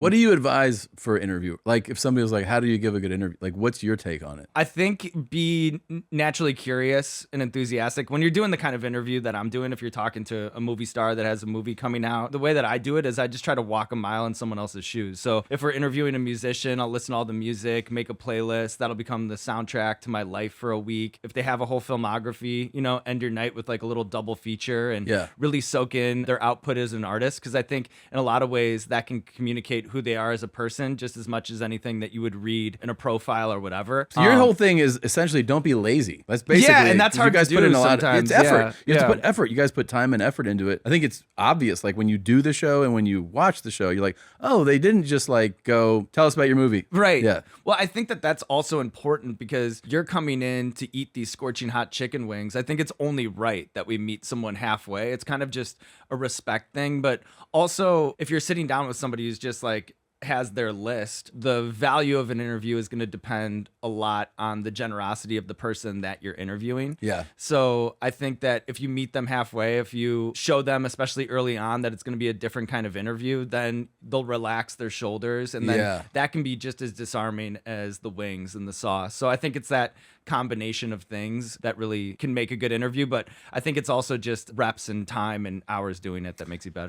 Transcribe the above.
What do you advise for an interview? Like if somebody was like, how do you give a good interview? Like what's your take on it? I think be naturally curious and enthusiastic. When you're doing the kind of interview that I'm doing, if you're talking to a movie star that has a movie coming out, the way that I do it is I just try to walk a mile in someone else's shoes. So if we're interviewing a musician, I'll listen to all the music, make a playlist. That'll become the soundtrack to my life for a week. If they have a whole filmography, end your night with like a little double feature and Yeah. really soak in their output as an artist. Because I think in a lot of ways that can communicate who they are as a person just as much as anything that you would read in a profile or whatever. So your whole thing is essentially don't be lazy. That's basically and that's hard you guys to put do in a lot of sometimes. it's effort. Yeah, You have to yeah. put effort. You guys put time and effort into it. I think it's obvious. Like when you do the show and when you watch the show, you're like, oh, they didn't just like go tell us about your movie. Right. Yeah. Well, I think that that's also important because you're coming in to eat these scorching hot chicken wings. I think it's only right that we meet someone halfway. It's kind of just a respect thing. But also, if you're sitting down with somebody who's just like, has their list, the value of an interview is going to depend a lot on the generosity of the person that you're interviewing. Yeah. So I think that if you meet them halfway, if you show them, especially early on, that it's going to be a different kind of interview, then they'll relax their shoulders. And then that can be just as disarming as the wings and the sauce. So I think it's that combination of things that really can make a good interview. But I think it's also just reps and time and hours doing it that makes you better.